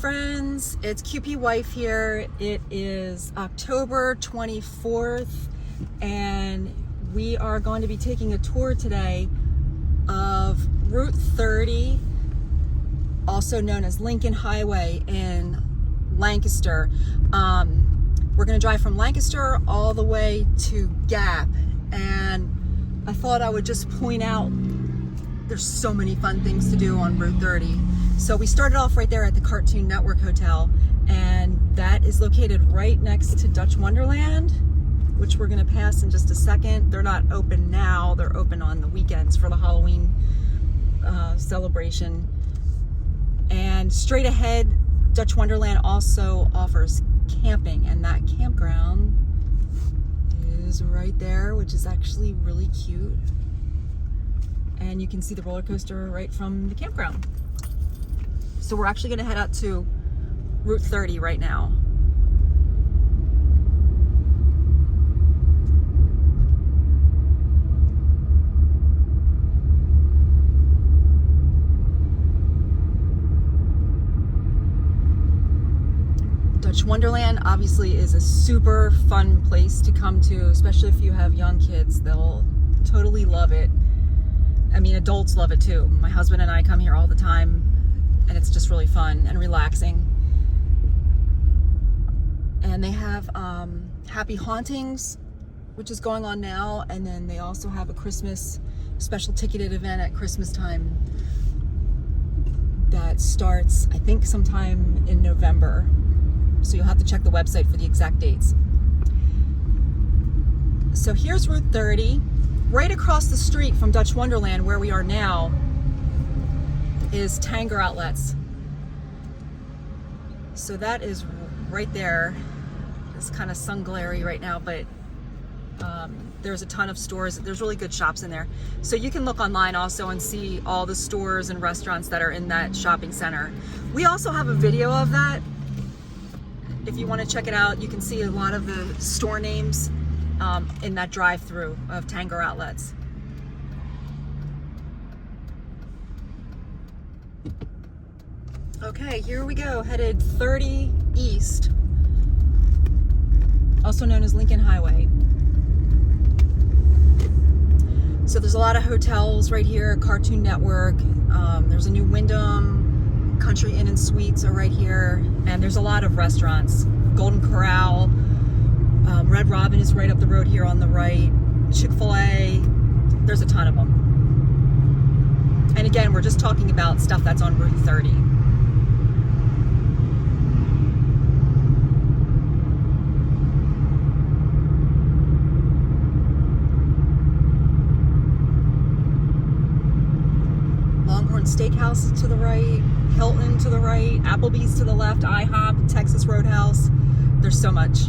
friends, it's QP Wife here. It is October 24th and we are going to be taking a tour today of Route 30, also known as Lincoln Highway in Lancaster. We're going to drive from Lancaster all the way to Gap, and I thought I would just point out there's so many fun things to do on Route 30. So we started off right there at the Cartoon Network Hotel, and that is located right next to Dutch Wonderland, which we're going to pass in just a second. They're not open now, they're open on the weekends for the Halloween celebration. And straight ahead, Dutch Wonderland also offers camping, and that campground is right there, which is actually really cute. And you can see the roller coaster right from the campground. So we're actually going to head out to Route 30 right now. Dutch Wonderland obviously is a super fun place to come to, especially if you have young kids. They'll totally love it. I mean, adults love it too. My husband and I come here all the time, and it's just really fun and relaxing. And they have Happy Hauntings, which is going on now, and then they also have a Christmas special ticketed event at Christmas time that starts, I think, sometime in November. So you'll have to check the website for the exact dates. So here's Route 30. Right across the street from Dutch Wonderland, where we are now, is Tanger Outlets. So that is right there. It's kind of sun-glary right now, but there's a ton of stores. There's really good shops in there. So you can look online also and see all the stores and restaurants that are in that shopping center. We also have a video of that. If you want to check it out, you can see a lot of the store names in that drive-through of Tanger Outlets. Okay, here we go, headed 30 east, also known as Lincoln Highway. So there's a lot of hotels right here, Cartoon Network, there's a new Wyndham, Country Inn and Suites are right here, and there's a lot of restaurants. Golden Corral, Red Robin is right up the road here on the right, Chick-fil-A, there's a ton of them. And again, we're just talking about stuff that's on Route 30. Steakhouse to the right, Hilton to the right, Applebee's to the left, IHOP, Texas Roadhouse. There's so much.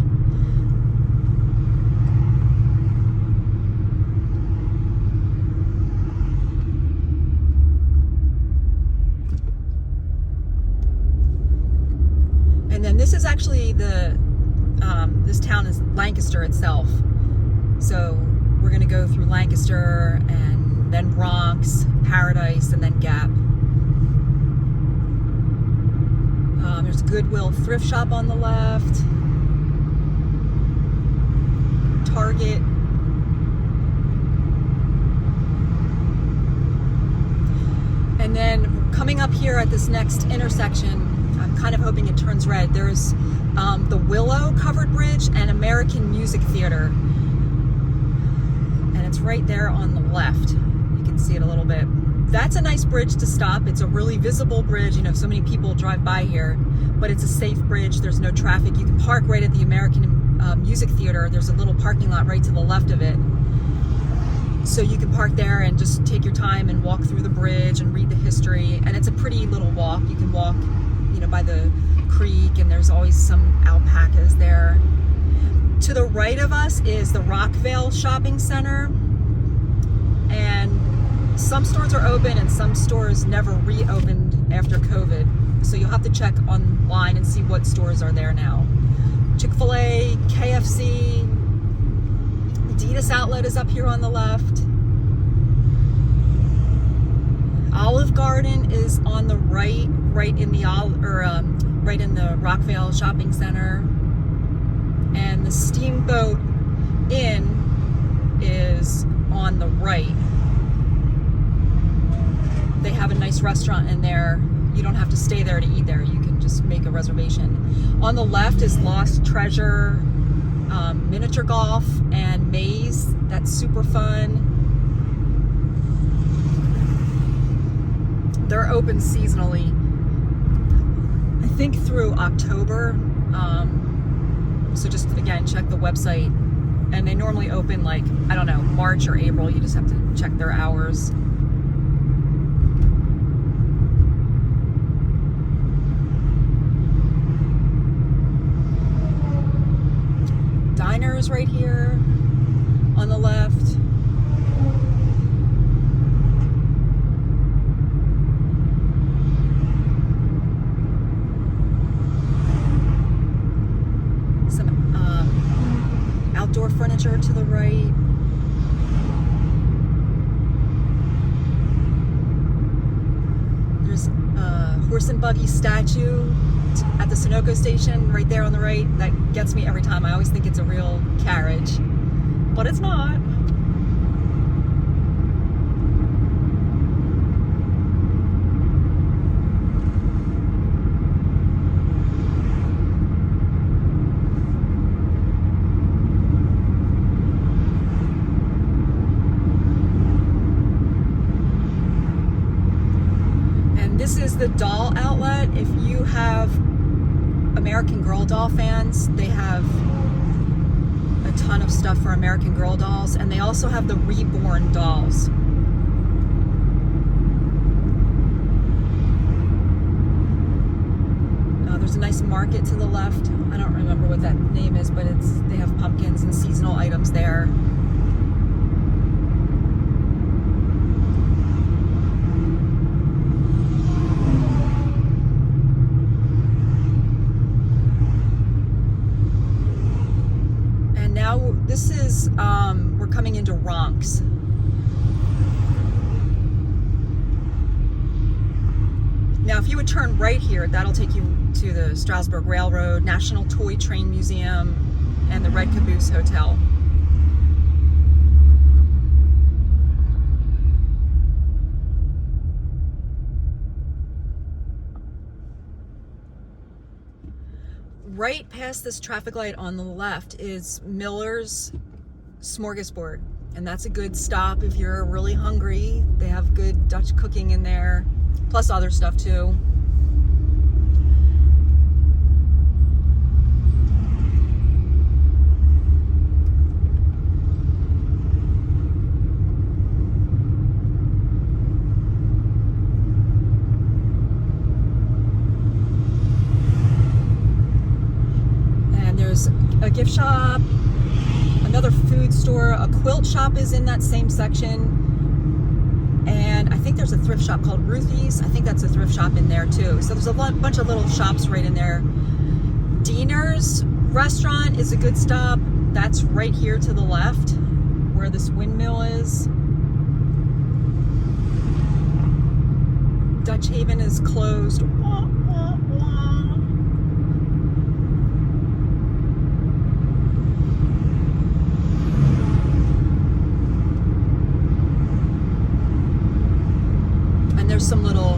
And then this is actually the this town is Lancaster itself. So we're going to go through Lancaster and then Bronx, Paradise, and then Gap. There's Goodwill Thrift Shop on the left, Target. And then coming up here at this next intersection, I'm kind of hoping it turns red, there's the Willow covered bridge and American Music Theater. And it's right there on the left. You can see it a little bit. That's a nice bridge to stop. It's a really visible bridge. You know, so many people drive by here, but it's a safe bridge. There's no traffic. You can park right at the American Music Theater. There's a little parking lot right to the left of it. So you can park there and just take your time and walk through the bridge and read the history. And it's a pretty little walk. You can walk, you know, by the creek, and there's always some alpacas there. To the right of us is the Rockvale Shopping Center. And some stores are open and some stores never reopened after COVID. So you'll have to check online and see what stores are there now. Chick-fil-A, KFC, Adidas Outlet is up here on the left. Olive Garden is on the right in the right in the Rockvale shopping center. And the Steamboat Inn is on the right. They have a nice restaurant in there. You don't have to stay there to eat there. You can just make a reservation. On the left is Lost Treasure, miniature golf, and maze. That's super fun. They're open seasonally, I think through October. So just, again, check the website. And they normally open like, I don't know, March or April. You just have to check their hours. Diner is right here on the left. Outdoor furniture to the right. There's a horse and buggy statue at the Sunoco station right there on the right. That gets me every time. I always think it's a real carriage, but it's not. This is the doll outlet. If you have American Girl doll fans, they have a ton of stuff for American Girl dolls, and they also have the reborn dolls. There's a nice market to the left. I don't remember what that name is, but they have pumpkins and seasonal items there. This is, we're coming into Ronks. Now, if you would turn right here, that'll take you to the Strasbourg Railroad, National Toy Train Museum, and the Red Caboose Hotel. Right past this traffic light on the left is Miller's Smorgasbord, and that's a good stop if you're really hungry. They have good Dutch cooking in there, plus other stuff too. There's a gift shop, another food store, a quilt shop is in that same section, and I think there's a thrift shop called Ruthie's. I think that's a thrift shop in there too. So there's a bunch of little shops right in there. Diener's restaurant is a good stop. That's right here to the left where this windmill is. Dutch Haven is closed. There's some little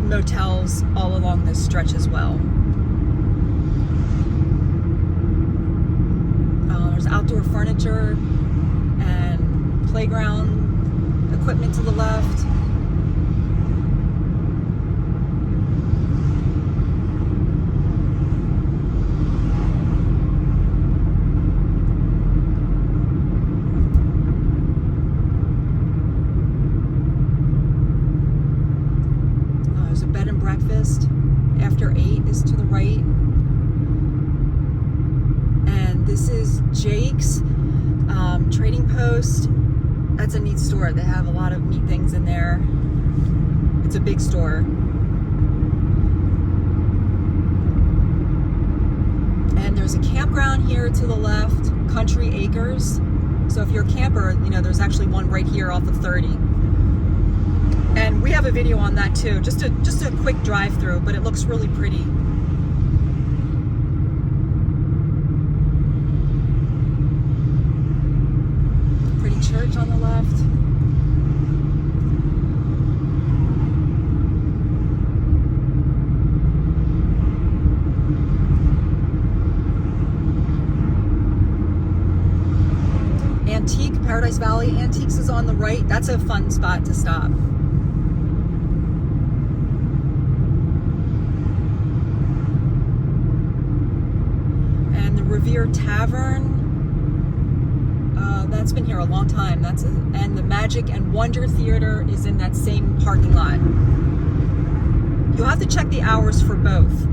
motels all along this stretch as well. There's outdoor furniture and playground equipment to the left. Breakfast after 8 is to the right, and this is Jake's Trading Post. That's a neat store. They have a lot of neat things in there. It's a big store. And there's a campground here to the left, Country Acres. So if you're a camper, you know, there's actually one right here off of 30. And we have a video on that too. Just a quick drive through, but it looks really pretty. Pretty church on the left. Antique, Paradise Valley Antiques is on the right. That's a fun spot to stop. And the Revere Tavern, that's been here a long time. And the Magic and Wonder Theater is in that same parking lot. You'll have to check the hours for both.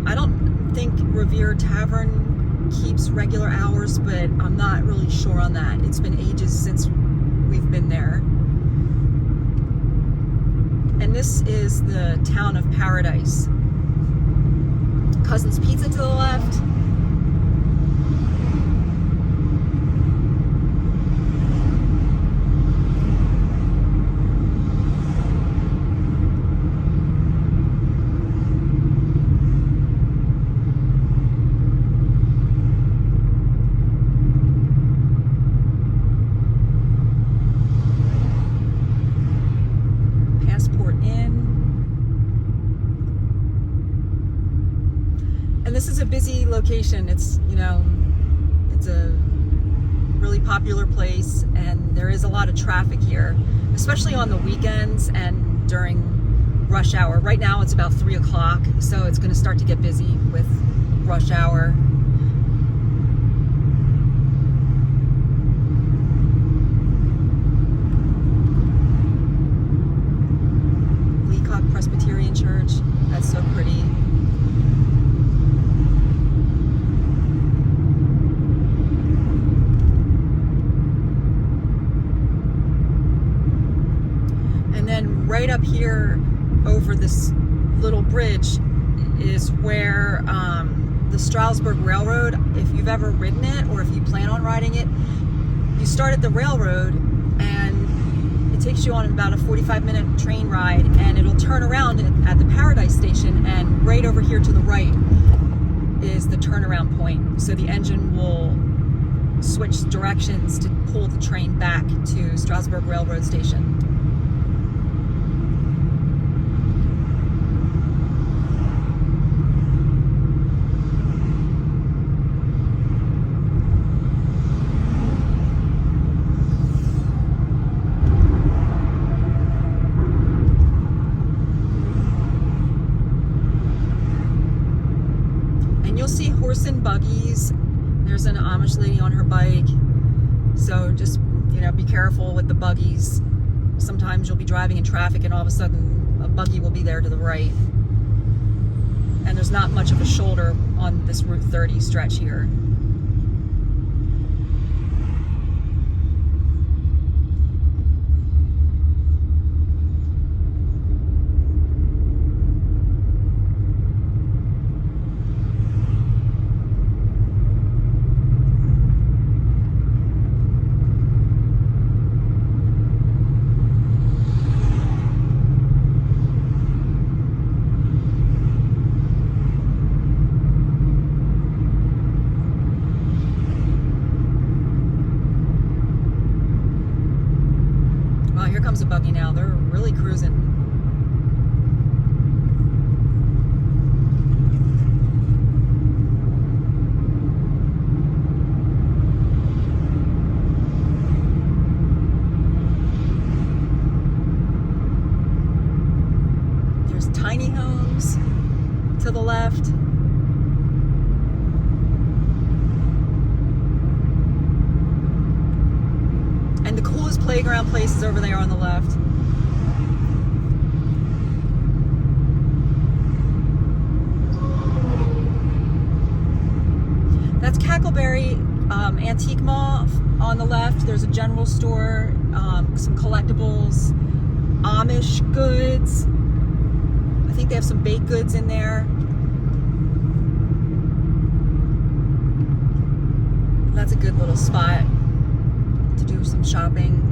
I don't think Revere Tavern keeps regular hours, but I'm not really sure on that. It's been ages since we've been there. And this is the town of Paradise. Cousin's Pizza to the left. And this is a busy location. It's, you know, it's a really popular place, and there is a lot of traffic here, especially on the weekends and during rush hour. Right now it's about 3 o'clock, so it's going to start to get busy with rush hour. Leacock Presbyterian Church, that's so pretty. Right up here over this little bridge is where the Stroudsburg Railroad, if you've ever ridden it or if you plan on riding it, you start at the railroad and it takes you on about a 45-minute train ride, and it'll turn around at the Paradise station, and right over here to the right is the turnaround point. So the engine will switch directions to pull the train back to Stroudsburg Railroad Station. You'll see horse and buggies. There's an Amish lady on her bike. So just, you know, be careful with the buggies. Sometimes you'll be driving in traffic and all of a sudden a buggy will be there to the right. And there's not much of a shoulder on this Route 30 stretch here. Here comes a buggy now. They're really cruising. There's tiny homes to the left. And the coolest playground place is over there on the left. That's Cackleberry Antique Mall on the left. There's a general store, some collectibles, Amish goods. I think they have some baked goods in there. That's a good little spot to do some shopping.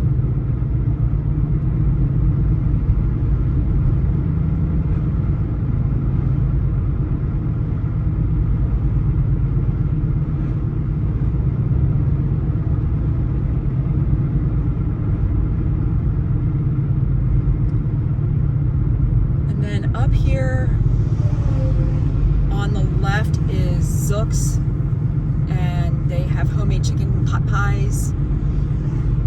Zook's, and they have homemade chicken pot pies.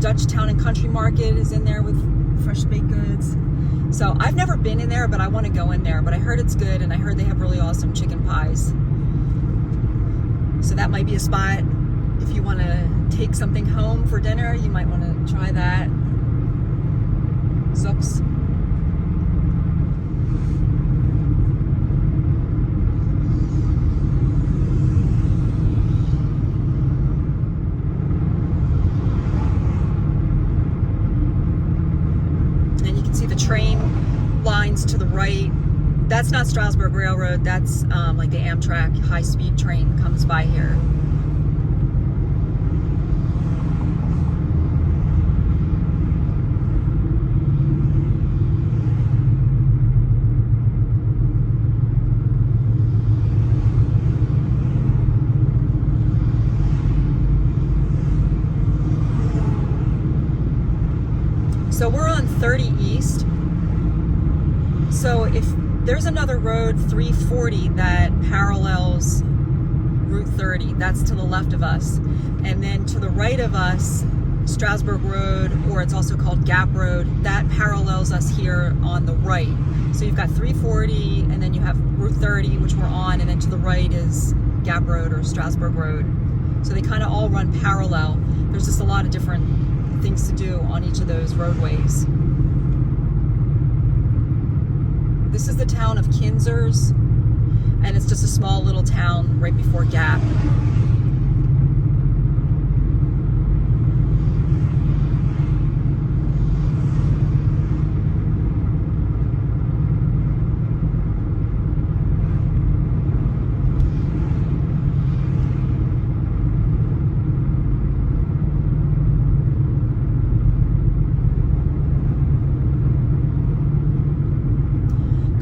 Dutch Town and Country Market is in there with fresh baked goods. So I've never been in there, but I want to go in there. But I heard it's good, and I heard they have really awesome chicken pies. So that might be a spot. If you want to take something home for dinner, you might want to try that. Zook's. And you can see the train lines to the right. That's not Strasburg Railroad. That's like the Amtrak high-speed train comes by here. So we're on 30 East. So if there's another road, 340, that parallels Route 30, that's to the left of us. And then to the right of us, Strasburg Road, or it's also called Gap Road, that parallels us here on the right. So you've got 340, and then you have Route 30, which we're on, and then to the right is Gap Road or Strasburg Road. So they kind of all run parallel. There's just a lot of different things to do on each of those roadways. This is the town of Kinzers, and it's just a small little town right before Gap.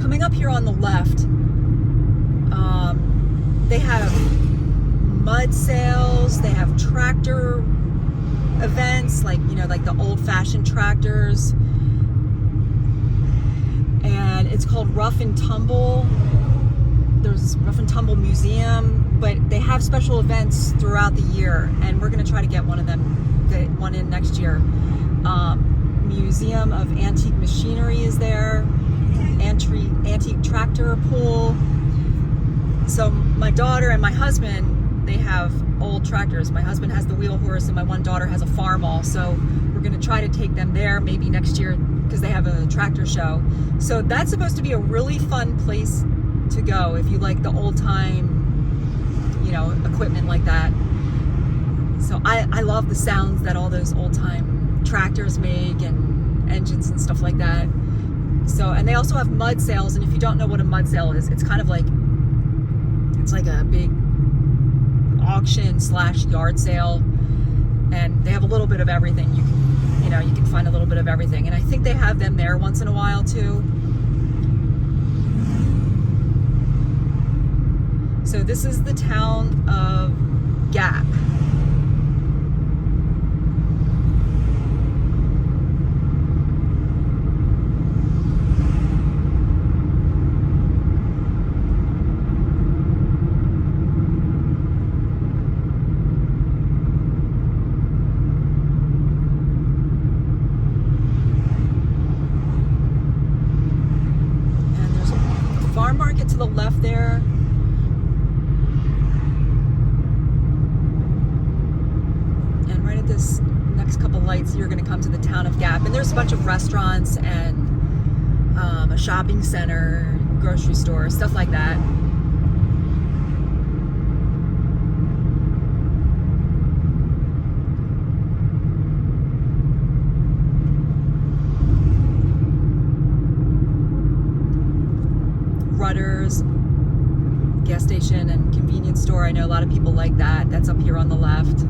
Coming up here on the left, they have mud sales, they have tractor events, like, you know, like the old-fashioned tractors, and it's called Rough and Tumble. There's Rough and Tumble Museum, but they have special events throughout the year, and we're going to try to get one of them, get one in next year. Museum of Antique Machinery is there. Antique tractor pool. So my daughter and my husband, they have old tractors. My husband has the wheel horse, and my one daughter has a farmall. So we're going to try to take them there maybe next year because they have a tractor show. So that's supposed to be a really fun place to go if you like the old time, you know, equipment like that. So I love the sounds that all those old time tractors make and engines and stuff like that. So, and they also have mud sales, and if you don't know what a mud sale is, it's kind of like, it's like a big auction / yard sale, and they have a little bit of everything. You can find a little bit of everything, and I think they have them there once in a while too. So this is the town of Gap. Market to the left there. And right at this next couple lights, you're going to come to the town of Gap. And there's a bunch of restaurants and a shopping center, grocery store, stuff like that. Rutter's gas station and convenience store. I know a lot of people like that. That's up here on the left.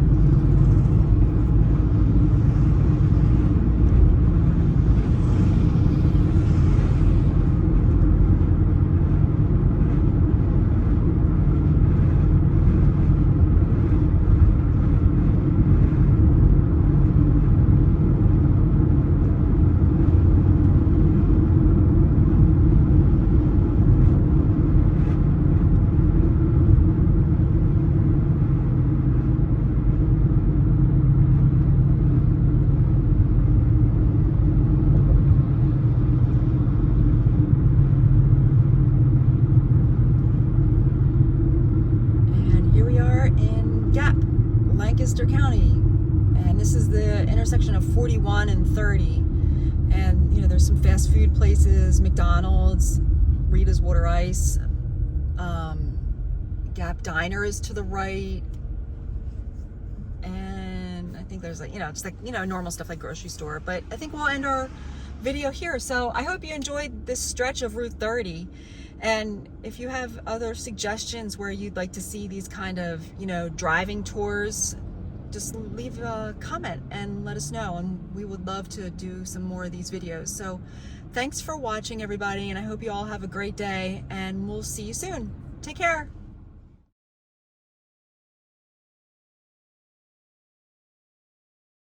of 41 and 30. And, you know, there's some fast food places, McDonald's, Rita's Water Ice, Gap Diner is to the right. And I think there's like, you know, just like, you know, normal stuff like grocery store. But I think we'll end our video here. So I hope you enjoyed this stretch of Route 30. And if you have other suggestions where you'd like to see these kind of, you know, driving tours, just leave a comment and let us know, and we would love to do some more of these videos. So thanks for watching, everybody, and I hope you all have a great day, and we'll see you soon. Take care.